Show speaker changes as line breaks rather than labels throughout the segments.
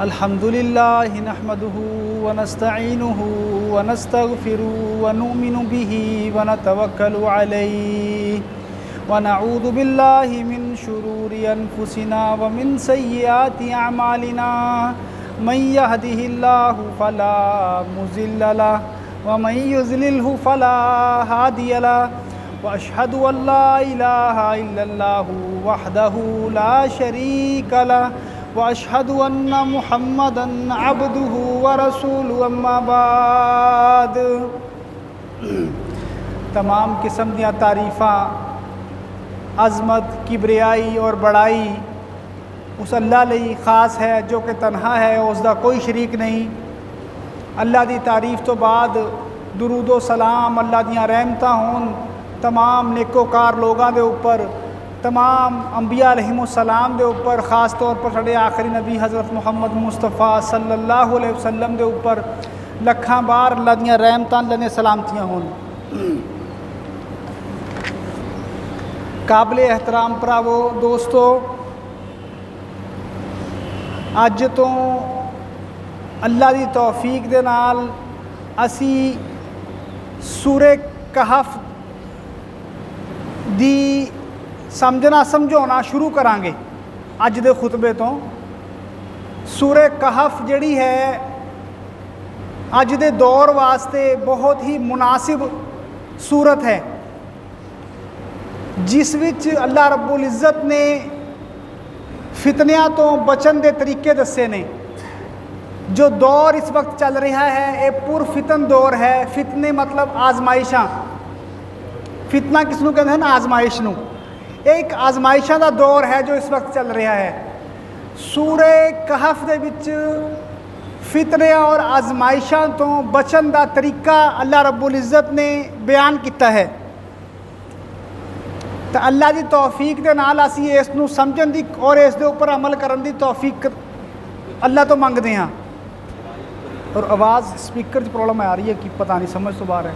अल्हम्दुलिल्लाहि नहमदुहु व नस्तईनुहु व नस्तगफिरुहु व नुमिनु बिही व नतवक्कलु अलैहि व नऊज़ु बिल्लाहि मिन शुरूरि अनफुसिना व मिन सय्यिआति अमालिना मन यहदिहिल्लाहु फला मुज़िल्ल लहु व मन युज़लिल्हु फला हादिय लहु व अशहदु अल्ला इलाहा इल्लल्लाहु वहदहु ला शरीक लहु व अशहदु अन्ना मुहम्मदन अब्दुहु व रसूलुहु अम्मा बाद। तमाम किस्म दी तारीफ़ां अज़मत किबरियाई और बड़ाई उस अल्लाह लई ख़ास है जो कि तन्हा है, उसका कोई शरीक नहीं। अल्लाह दी तारीफ़ तो बाद दुरूदो सलाम अल्लाह दियां रहमतां होन तमाम नेकोकार लोगों के उपर, तमाम अंबिया अलैहिमुस्सलाम के उपर, ख़ास तौर पर साढ़े आखिरी नबी हज़रत मुहम्मद मुस्तफ़ा सल्लल्लाहु अलैहि वसल्लम के उपर लखां बार अल्लाह दियां रहमतां अल्लाह ने सलामतियाँ होन। काबिल एहतराम भरावो दोस्तों, अज तो अल्लाह की तौफीक दे नाल असी सूरे कहफ दी समझना समझाना शुरू करांगे। अज दे खुतबे तो सूरे कहफ जिहड़ी है अज दे दौर वास्ते बहुत ही मुनासिब सूरत है, जिस विच अल्लाह रब्बुल इज़्ज़त ने फितनियां तो बचन के तरीके दसे ने। जो दौर इस वक्त चल रहा है ये पुरफितन दौर है। फितने मतलब आजमाइशां, फितना किसनों कहते हैं? आजमाइश नूं। एक आजमाइशा का दौर है जो इस वक्त चल रहा है। सूरे कहफ दे विच फितने और आजमाइशा तो बचन का तरीका अल्लाह रब्बुल इज़्ज़त ने बयान किया है। तो अल्लाह की तौफीक के नाल असी इस नूं समझण दी और इस दे उपर अमल करन दी तौफीक अल्लाह तो मंगते हैं। और आवाज़ स्पीकर च प्रॉब्लम आ रही है कि पता नहीं, समझ तो बाहर है।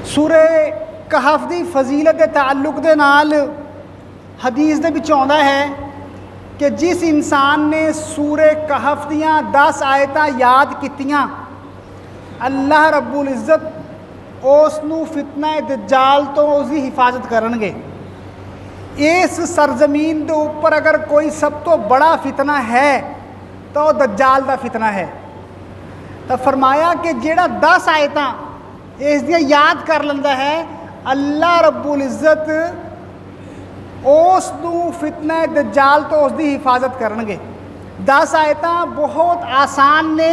सूरे कहफ दी फजीलत के ताल्लुक दे नाल हदीस दे विच आउंदा है कि जिस इंसान ने सूरे कहफ दियां 10 आयतां याद कीतियां अल्लाह रब्बुल इज़्ज़त उसनूं फितना दज्जाल तो उसकी हिफाजत करनगे। इस सरजमीन के उपर अगर कोई सब तो बड़ा फितना है तो वह दज्जाल का फितना है। तो फरमाया कि जेड़ा 10 आयतां इस दियां याद कर लेंदा है अल्लाह रब्बुल इज़्ज़त उसनूं फितना दज्जाल तो उसकी हिफाजत करनगे। 10 आयतां बहुत आसान ने,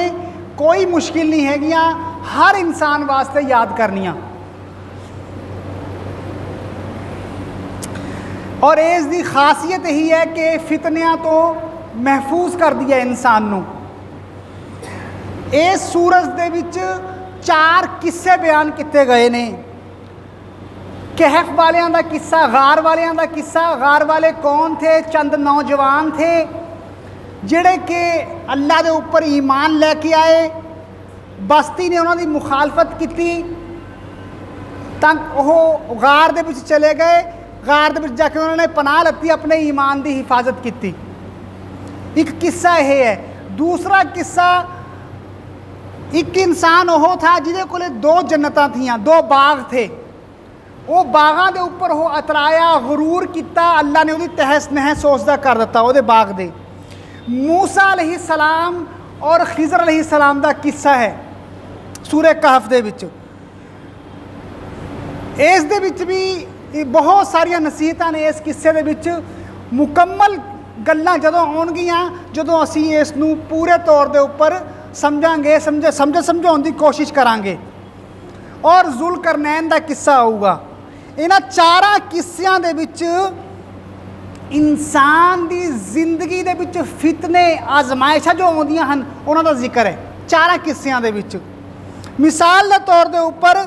कोई मुश्किल नहीं हैगियां, हर इंसान वास्ते याद करनियां। और इसकी खासियत यही है कि फितनियां तो महफूज कर दिया इंसान नूं। इस सूरत दे विच 4 किस्से बयान किए गए ने। कहफ वालियां दा किस्सा, गार वालियां दा किस्सा। गार वाले कौन थे? चंद नौजवान थे जिहड़े कि अल्लाह के उपर ईमान लैके आए। बस्ती ने उन्होंने मुखालफत की, तक वह गार दे विच चले गए। गार दे विच जाके उन्होंने पनाह लत्ती, अपने ईमान की हिफाजत की। एक किस्सा यह है। दूसरा किस्सा, एक इंसान वह था जिहदे कोले 2 जन्नतां थियां, 2 बाग थे। वो बागां दे उपर वो अतराया, गुरूर किया, अल्लाह ने उसकी तहस नहस सोचदा कर दिता वो बाग दे। मूसा अलैहिस्सलाम और खिज़र अलैहिस्सलाम का किस्सा है सूरे कहफ दे विच। इस दे विच भी बहुत सारिया नसीहतां ने इस किस्से दे विच। मुकम्मल गल्लां जदों आउणगियां जदों असीं इस नूं पूरे तौर दे उपर समझांगे, समझाउण दी कोशिश करांगे। और जुलकरनैन का किस्सा आऊगा। इन्हां 4 किस्सियां दे विच इंसान की जिंदगी दे विच फितने आजमाइशा जो आउंदियां हन उन्हां दा जिक्र है 4 किस्सियां दे विच। मिसाल के तौर के उपर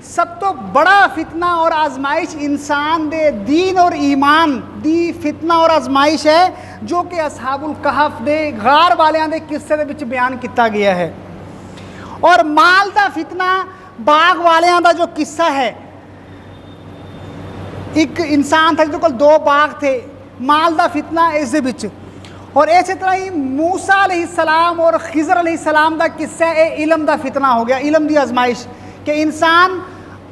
सब तो बड़ा फितना और आजमाइश इंसान दे दीन और ईमान दी फितना और आजमाइश है जो कि असहाबुल कहफ दे गार वालियां दे किस्से दे विच बयान किया गया है। और माल का फितना बाग वालियां दा जो किस्सा है एक इंसान था जिहदे कोल 2 बाग थे, माल दा फितना इस दे विच। और इस तरह ही मूसा अलैहिस्सलाम और खिज़र अलैहिस्सलाम दा किस्सा है, इलम दा फितना हो गया, इलम दी आजमाइश कि इंसान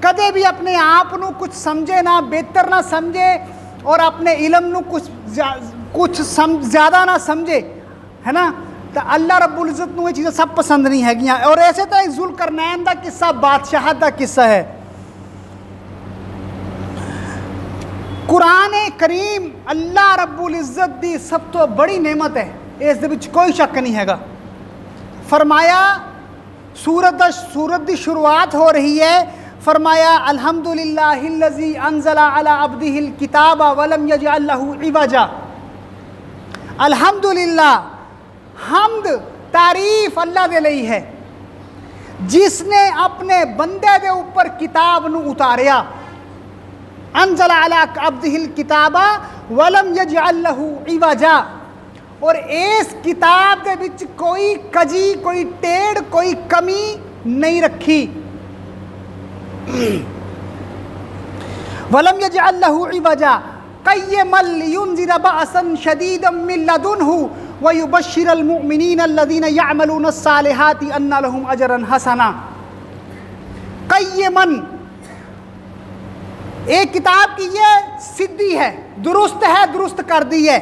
कदे भी अपने आप नू कुछ समझे ना, बेहतर ना समझे और अपने इलम नू कुछ ज़्यादा ना समझे, है ना। तो अल्लाह रब्बुल इज़्ज़त नू ये चीज़ें सब पसंद नहीं हैगियां। और इसे तरह ज़ुल्करनैन दा किस्सा बादशाहत दा किस्सा है। कुरान करीम अल्लाह रब्बुल इज़्ज़त दी सब तो बड़ी नेमत है, इस दे विच कोई शक नहीं हैगा। फरमाया सूरत दी शुरुआत हो रही है, फरमाया अल्हम्दुलिल्लाहिल्लज़ी अंज़ला अला अब्दिहिल किताबा वलम यजअल लहू इवजा। अल्हम्दुलिल्लाह, हम्द तारीफ अल्लाह दे लई है जिसने अपने बंदे दे ऊपर किताब नू उतारिया। अंज़ला अला अब्दिहिल किताबा वलम यजअल लहू इवजा। और इस किताब दे विच कोई कजी, कोई टेढ़, कोई कमी नहीं रखी। वलम यजअल लहू इवजा क़य्यमन लियुनज़िर बअसन शदीदन मिन लदुन्हु व युबश्शिरल मुमिनीन अल्लज़ीना यअमलून अस्सालिहाति अन्ना लहुम अजरन हसना। क़य्यमन, एक किताब की ये सिद्धि है, दुरुस्त है, दुरुस्त कर दी है।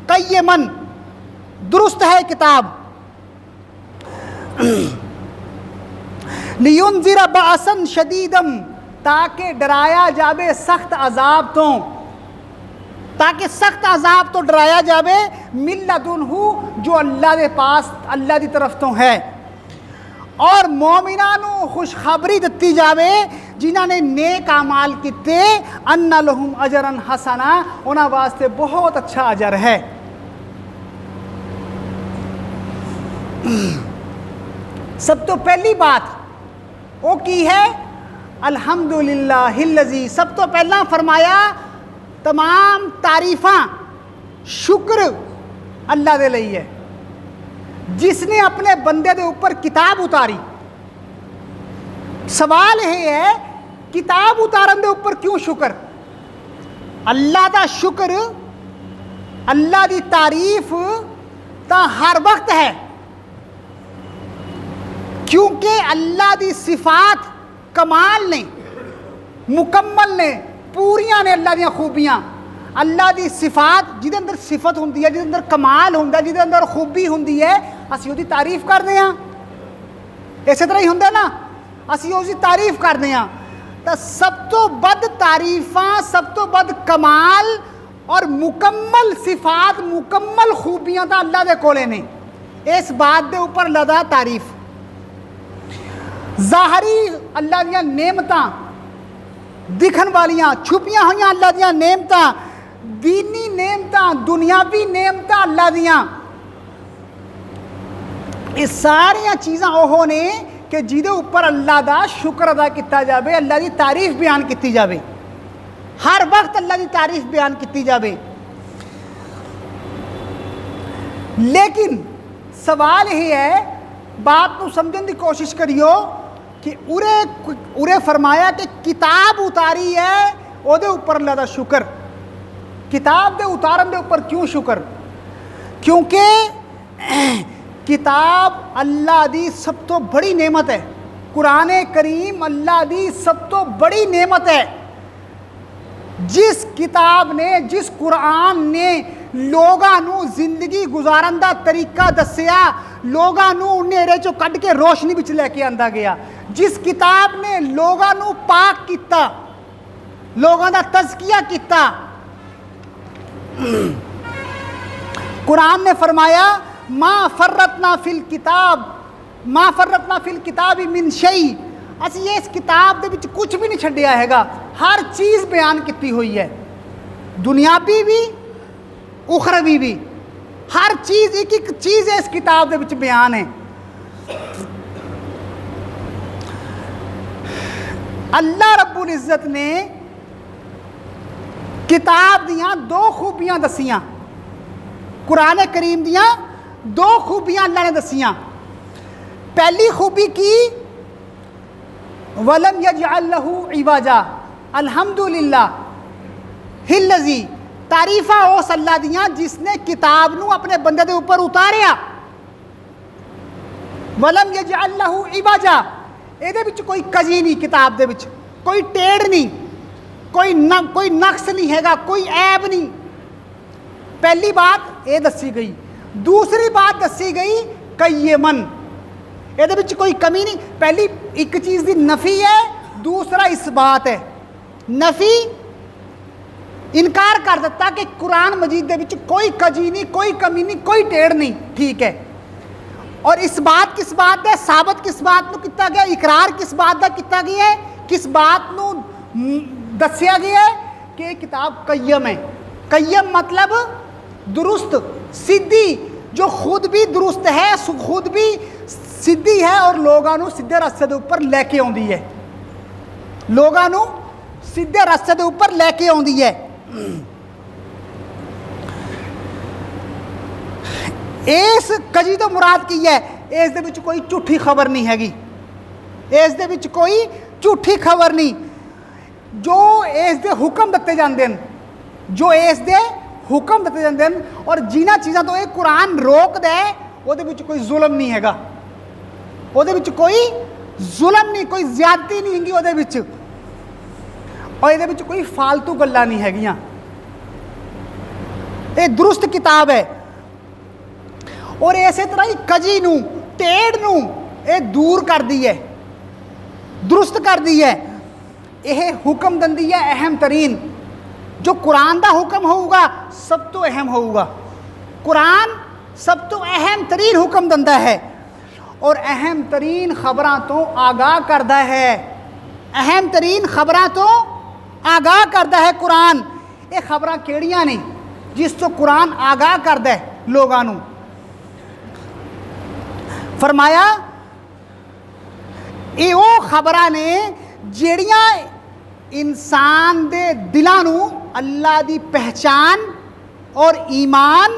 क़य्यमन, दुरुस्त है किताब। लियुनज़िर बअसन शदीदम, ताकि डराया जावे सख्त अजाब तो, ताकि सख्त अजाब तो डराया जावे। मिन लदुन्हु, जो अल्लाह के पास, अल्लाह की तरफ तो है। और मोमिना नू खुशखबरी दिती जावे जिन्होंने नेक अमाल किते, अन्ना लहुम अजरन हसना, उन्हां वास्ते बहुत अच्छा अजर है। सब तो पहली बात वो की है, अल्हम्दुलिल्लाहिल्लज़ी। सब तो पहला फरमाया तमाम तारीफ़ां, शुक्र अल्लाह दे लई है जिसने अपने बंदे दे ऊपर किताब उतारी। सवाल यह है, किताब उतारन दे ऊपर क्यों शुक्र? अल्लाह दा शुक्र, अल्लाह दी तारीफ तो हर वक्त है, क्योंकि अल्लाह दी सिफात कमाल ने, मुकम्मल ने, पूरियां ने अल्लाह दी खूबियां। अल्लाह दी सिफात जिहदे अंदर सिफत हुंदी है, जिहदे अंदर कमाल हुंदा है, जिहदे अंदर खूबी हुंदी है, असीं उहदी तारीफ करदे हां। इस तरह ही हुंदा ना, असीं उसदी तारीफ करदे हां। तो सब तो बद तारीफां, सब तो बद कमाल और मुकम्मल सिफात, मुकम्मल खूबियां तो अल्लाह दे कोले ने। इस बात दे ऊपर अल्लाह दा तारीफ। ज़ाहरी अल्लाह दियां नेमतां, दिखन वालियां छुपियां हुई अल्लाह दियां नेमतां, दीनी नेमतां, दुनियावी नेमतां अल्लाह दियां, ये सारियां चीज़ां ओहो ने कि जिहदे ऊपर अल्लाह दा शुक्र अदा किया जाए, अल्लाह की तारीफ बयान की जाए, हर वक्त अल्लाह की तारीफ बयान की जाए। लेकिन सवाल यह है, बात को समझने की कोशिश करियो कि उरे फरमाया कि किताब उतारी है, ਉਹਦੇ ऊपर अल्लाह का शुक्र। किताब के उतारन के ऊपर क्यों शुक्र? क्योंकि किताब अल्लाह की सब तो बड़ी नेमत है। कुरान करीम अल्लाह की सब तो बड़ी नेमत है। जिस किताब ने, जिस कुरान ने लोगों नू जिंदगी गुजारन का तरीका दसिया, लोगों नू उन्हेरे चो कढ़ के रोशनी विच लैके आंदा गया, जिस किताब ने लोगों नू पाक किया, लोगों का तज़किया किया। कुरान ने फरमाया माँ फर्रतना फिल किताब मिन शई, असी इस किताब दे विच कुछ भी नहीं छड्डिया हैगा, हर चीज़ बयान की हुई है, दुनियावी भी उखरवी भी, हर चीज़, एक एक चीज़ इस किताब दे विच बयान है। अल्लाह रब्बुल इज़्ज़त ने किताब दियाँ 2 खूबियाँ दसियाँ, कुरान करीम दियाँ 2 खूबियाँ अल्लाह ने दसियाँ। पहली खूबी की वलम यजअल लहू इवजा, अल्हम्दुलिल्लाह, हिल्लजी तारीफा उस अल्लाह दियां जिसने किताब नू अपने बंदे दे उपर उतारिया। वलम यजअल लहू इवाजा, ਇਹਦੇ ਵਿੱਚ कोई कजी नहीं, किताब दे विच कोई टेढ़ नहीं, कोई नक्स नहीं हैगा, कोई ऐब नहीं। पहली बात ये दसी गई। दूसरी बात दसी गई कय्यमन, ਇਹਦੇ ਵਿੱਚ कोई कमी नहीं। पहली एक चीज़ की नफ़ी है, दूसरा इस बात है। नफ़ी इनकार कर दिता कि कुरान मजीद दे विच कोई कजी नहीं, कोई कमी नहीं, कोई टेढ़ नहीं, ठीक है। और इस बात किस बात है, साबित किस बात नू किया गया, इकरार किस बात का किया गया है, किस बात नू दसिया गया है कि ये किताब कय्यम है। कय्यम मतलब दुरुस्त, सीधी, जो खुद भी दुरुस्त है, खुद भी सीधी है और लोगों को सीधे रास्ते के उपर लैके आती है, लोगों को सीधे रास्ते के उपर लैके आती है। इस कजी तो मुराद की है, इस दे विच कोई झूठी खबर नहीं हैगी, इस दे विच कोई झूठी खबर नहीं। जो इस दे हुक्म दिते जाते हैं, जो इस दे हुक्म दिते जाते हैं और जिन्हां चीज़ों तो ये कुरान रोकदा है, उहदे विच कोई जुल्म नहीं हैगा, उहदे विच कोई जुल्म नहीं, कोई ज्यादती नहीं हैगी उहदे विच, और इहदे विच कोई फालतू गल्लां नहीं हैगियां। ये दुरुस्त किताब है। और इस तरह ही कजी नू, टेढ़ नू ये दूर कर दी है, दुरुस्त कर दी है। यह हुक्म दिंदी है अहम तरीन, जो कुरान का हुक्म होगा सब तो अहम होगा। कुरान सब तो अहम तरीन हुक्म दिंदा है और अहम तरीन खबरां तो आगाह करता है, अहम तरीन खबरां तो आगाह करता है कुरान। ये खबरां केड़ियां ने जिस तो कुरान आगाह करता है लोगों को। फरमाया ये वो खबरां ने जिहड़ियां इंसान दे दिलां नू अल्लाह दी पहचान और ईमान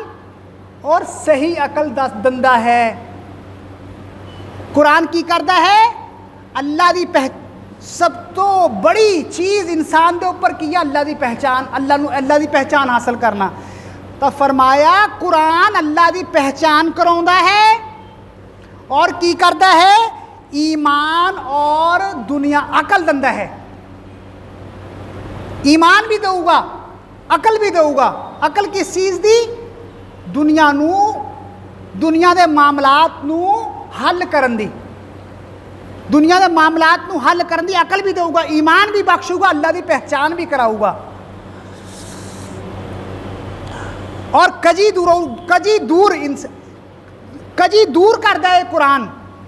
और सही अकल दस दिंदा है। कुरान की करता है, अल्लाह दी सब तो बड़ी चीज़ इंसान के उपर की है अल्लाह की पहचान, अल्लाह की पहचान हासिल करना। तो फरमाया कुरान अल्लाह की पहचान कराउंदा है और की करता है, ईमान और दुनिया अकल दिंदा है। ईमान भी दूगा, अकल भी दूगा। अकल किस चीज़ दी? दुनिया नू, दुनिया के मामलात नू हल करन दी, दुनिया के मामलात नू हल करन दी अकल भी दूगा, ईमान भी बख्शूगा, अल्लाह की पहचान भी कराऊगा। और कजी दूर करता है कुरान,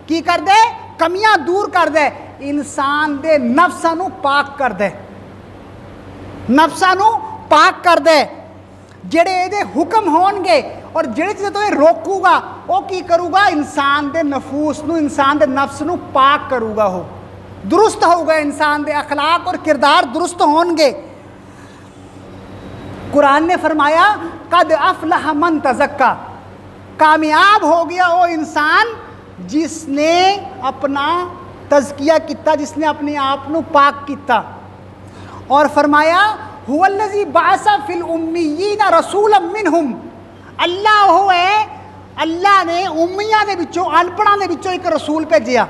की करता है, कमियां दूर करता है, इंसान दे नफ्सां नू पाक करता है, नफ्सां नू पाक करता है। जेड़े ये हुक्म होणगे और जेड़े चीज़ तो ये रोकूगा वो की करूगा, इंसान दे नफूस नू, इंसान दे नफ्स नू पाक करूगा, हो दुरुस्त होगा, इंसान दे अखलाक और किरदार दुरुस्त होणगे। कुरान ने फरमाया कद अफलह मन तज़क्का, कामयाब हो गया वो इंसान जिसने अपना तज़किया किया, जिसने अपने आप नू पाक किया। और फरमाया हुवल्लज़ी बाअसा फिल उम्मिय्यीना रसूलन मिनहुम, अल्लाह हो है, अल्लाह ने उम्मियां दे विचों, अनपढ़ां दे विचों एक रसूल भेजिया।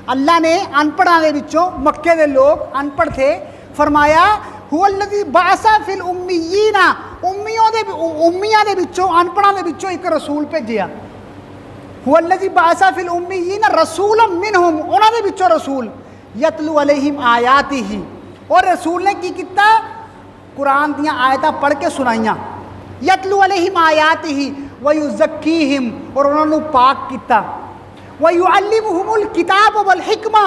अल्लाह ने अनपढ़ां दे विचों, मक्के दे लोग अनपढ़ थे, फरमाया हुवल्लज़ी बाअसा फिल उम्मिय्यीना, उम्मियां दे विचों, अनपढ़ां दे विचों एक रसूल भेजिया। हुवल्लज़ी बाअसा फिल उम्मिय्यीना रसूलन मिनहुम, उन्हां दे विचों रसूल, यतलू अलैहिम आयातिही, और रसूल ने की किया, कुरान दियाँ आयतां पढ़ के सुनाइयाँ। यतलू अलैहिम आयातिही व युज़क्कीहिम, और उन्होंने पाक किया। व युअल्लिमुहुमुल किताब वल हिकमा,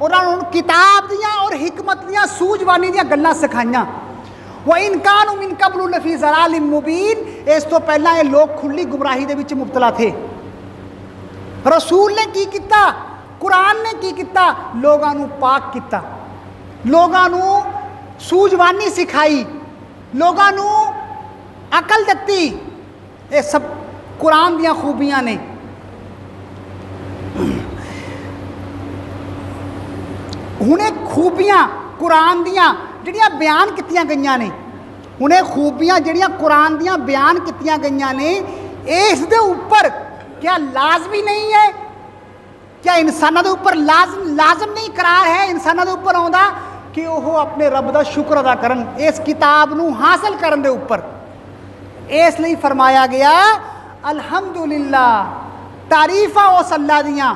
और उन्होंने किताब दियाँ और हिकमत दियाँ सूझवानी दियाँ गल्लां सिखाइयाँ। व इन कानू मिन क़ब्लु लफ़ी ज़लालिम मुबीन, इस तो पहला ये लोग खुली गुमराही दे विच मुब्तला थे। रसूल ने की किया, कुरान ने की किया, लोगों को पाक किया, लोगों को सूझवानी सिखाई, लोगों को अकल दती। ये सब कुरान दियाँ खूबियाँ ने। हुणे खूबियाँ कुरान दियाँ जिहड़ियां बयान कीतियां गईयां ने, उन्हें खूबियां जड़ियां कुरान दियां बयान कीतियां गईयां ने, इस दे उपर क्या लाजमी नहीं है, क्या इंसानों के उपर लाजम नहीं करार है इंसानों के उपर आउंदा कि वह अपने रब का शुक्र अदा करन इस किताब नूं हासिल करन दे उपर। इसलिए फरमाया गया अल्हम्दुलिल्लाह, तारीफा उस अल्लाह दियां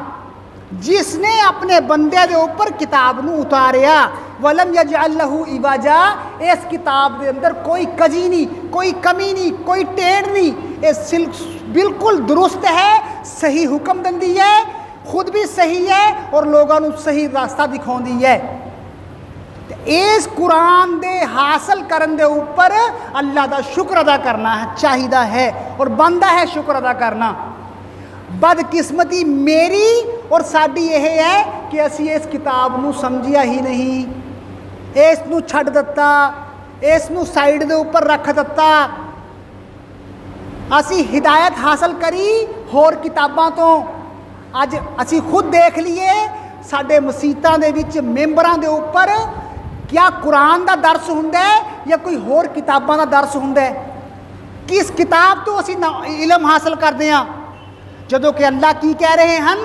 जिसने अपने बंदे दे उपर किताब नूं उतारिया। वलम यजअल लहू इवाजा, इस किताब के अंदर कोई कजी नहीं, कोई कमी नहीं, कोई टेढ़ नहीं, ये बिल्कुल दुरुस्त है, सही हुक्म दिंदी है, खुद भी सही है और लोगों को सही रास्ता दिखाती है। इस कुरान दे हासिल करन दे उपर अल्लाह का शुक्र अदा करना चाहिए है और बनता है शुक्र अदा करना। बदकिस्मती मेरी और साडी यह है कि असी इस किताब नूं समझिया ही नहीं, इस नूं छड्ड दिता, इस नूं साइड दे उपर रख दिता। असी हिदायत हासिल करी होर किताबां तो, अज असी खुद देख लीए साडे मसीतां दे विच मैंबरां दे उपर क्या कुरान का दर्स हुंदा है या कोई होर किताबां का दर्स हुंदा है। किस किताब तो असी इलम हासिल करते हैं, जदों कि अल्लाह की कह रहे हैं,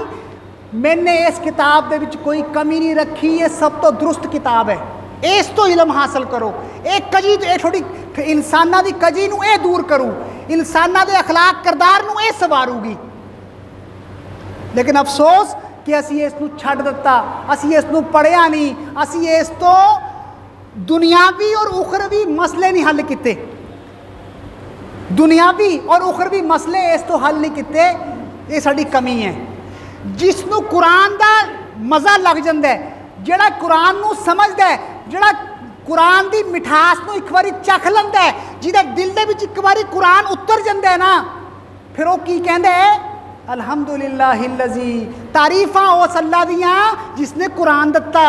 मैंने इस किताब दे विच कोई कमी नहीं रखी, ये सब तो दुरुस्त किताब है, इस तो इलम हासिल करो। एक कजी तो ये थोड़ी इंसाना की कजी नूं ये दूर करूँ, इंसाना के अखलाक किरदार नूं ये सवारूगी। लेकिन अफसोस कि असी इस नूं छड्ड दिता, असी इस नूं पढ़िया नहीं, असी इस तो दुनियावी और उखरवी मसले नहीं हल किते, दुनियावी और उखरवी मसले इस तो हल नहीं किते। ये साडी कमी है। जिसनों कुरान का मज़ा लग जाता है, जिहड़ा कुरान नूं समझदा है, जिहड़ा कुरान की मिठास नूं एक बारी चख लैंदा है, जिहदे दिल दे विच एक बारी कुरान उतर जाता है ना, फिर वो की कहंदा है अल्हम्दुलिल्लाहिल्लज़ी, तारीफा उस अल्लाह दियां जिसने कुरान दिता,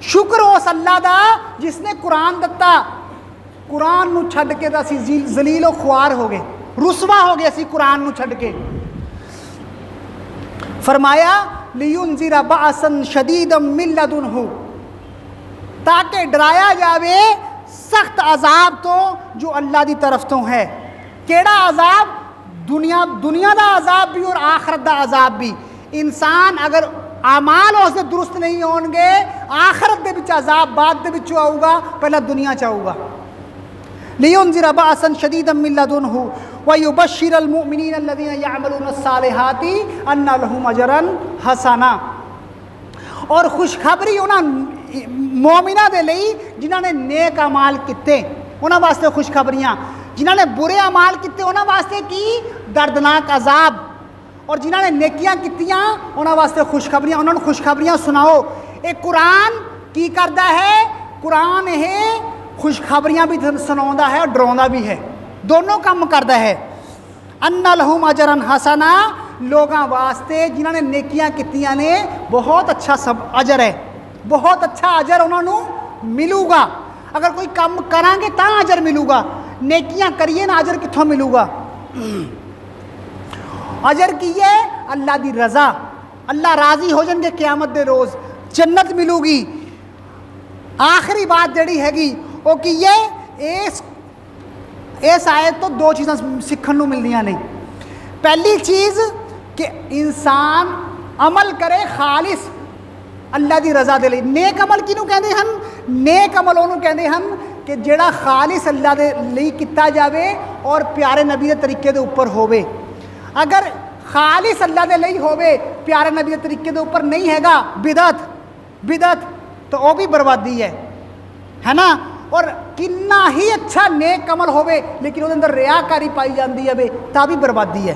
शुक्र उस अल्लाह दा जिसने कुरान दिता। कुरान नूं छड्ड के तां असीं जलीलो ख्वार हो गए, रुसवा हो गए असीं कुरान नूं छड्ड के। फरमाया लियुनज़िरा बअसन शदीदम मिन लदुनहु, ताकि डराया जावे सख्त अजाब तो जो अल्लाह की तरफ तो है। केड़ा अजाब? दुनिया का अजाब भी और आखरत का अजाब भी। इंसान अगर आमाल उसके दुरुस्त नहीं होंगे, आखरत के विच अजाब बाद दे विचों आऊगा, पहला दुनिया च आऊगा। लियुनज़िरा बअसन शदीदम मिन लदुनहु व युबश्शिरल मुमिनीन अल्लज़ीना यअमलूना अस्सालिहाति अन्ना लहुम अजरन हसना, और खुशखबरी उन्होंने मोमिना दे लई जिन्होंने नेक अमाल किते, उन्होंने वास्ते खुशखबरियाँ। जिन्होंने बुरे अमाल किते उन्होंने वास्ते की दर्दनाक अजाब, और जिन्होंने नेकियां कितियां उन्होंने वास्ते खुशखबरियाँ। उन्होंने खुशखबरियाँ सुनाओ। एक कुरान की करता है, कुरान यह खुशखबरियाँ भी सुनाता है और डराउंदा भी है, दोनों काम करता है। अन्ना लहुम अजरन हसना, लोगों वास्ते जिन्होंने नेकियां कितियां ने बहुत अच्छा सब अजर है, बहुत अच्छा अजर उन्होंने मिलूगा। अगर कोई काम करांगे तो अजर मिलूगा, नेकियां करिए ना अजर कित्थों मिलूगा। अजर की है अल्लाह की रज़ा, अल्लाह राजी हो जाएंगे क़यामत दे रोज़, जन्नत मिलूगी। आखिरी बात जड़ी हैगी वो की है, इस आयत तो दो चीज़ां सीखण नूं मिलदियां ने। पहली चीज़ कि इंसान अमल करे खालिस अल्लाह की रज़ा दे लई। नेक अमल किनूं कहंदे हन? नेक अमल उहनूं कहंदे हन कि जिहड़ा खालिस अल्लाह दे लई कीता जावे और प्यारे नबी के तरीके दे उपर होवे। अगर खालिस अल्लाह दे लई होवे, प्यारे नबी के तरीके दे उपर नहीं हैगा, बिदअत तो वह भी बर्बादी है ना। और कितना ही अच्छा नेक अमल होवे लेकिन उसके अंदर रियाकारी पाई जाती है तो भी बर्बादी है।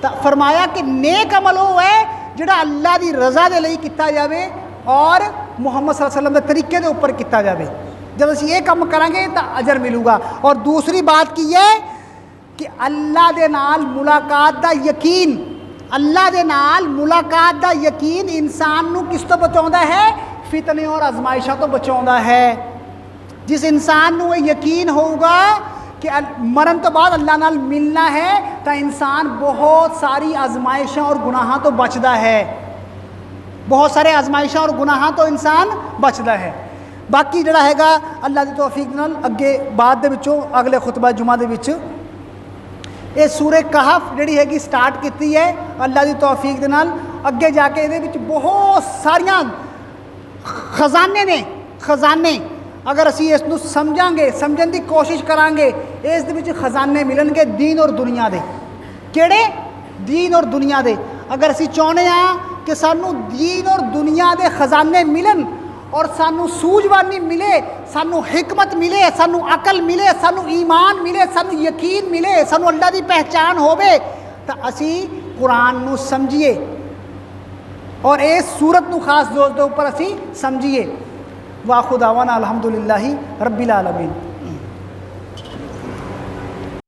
तो फरमाया कि नेक अमल वो है जिहड़ा अल्लाह की रज़ा दे लई कीता जावे और मुहम्मद सल्लल्लाहु अलैहि वसल्लम के तरीके के उपर कीता जावे। जब असीं ये काम करांगे तो अजर मिलूगा। और दूसरी बात की है कि अल्लाह दे नाल मुलाकात दा यकीन, अल्लाह दे नाल मुलाकात दा यकीन इंसान नूं किस तो बचाउंदा है? फितने और आजमाइशों तो बचाउंदा है। जिस इंसान नूं ये यकीन होगा कि मरण तो बाद अल्लाह नाल मिलना है तो इंसान बहुत सारी आजमाइशों और गुनाहों तो बचदा है, बहुत सारे आजमाइशों और गुनाहों तो इंसान बचदा है। बाकी जिहड़ा हैगा अल्लाह दी तौफीक नाल अगे बाद दे विचों अगले खुतबा जुमा दे विच ये सूरे कहफ जिहड़ी हैगी स्टार्ट की है अल्लाह दी तौफीक दे नाल। अगे जाके इहदे विच बहुत सारियां खजाने ने, खजाने अगर असी इसनूं समझांगे, समझण दी कोशिश करांगे, इस दे विच खजाने मिलणगे दीन और दुनिया दे। किहड़े? दीन और दुनिया दे। अगर असी चाहुंदे आ कि सानू दीन और दुनिया दे खजाने मिलन और सानू सूझवानी मिले, सानू हिकमत मिले, सानू अकल मिले, सानू ईमान मिले, सानू यकीन मिले, सानू अल्लाह दी पहचान होवे, तो असी कुरान नू समझिए और इस सूरत नू खास तौर के उपर असी समझिए। वाखुदावाना अल्हम्दुलिल्लाहि रब्बिल आलमीन।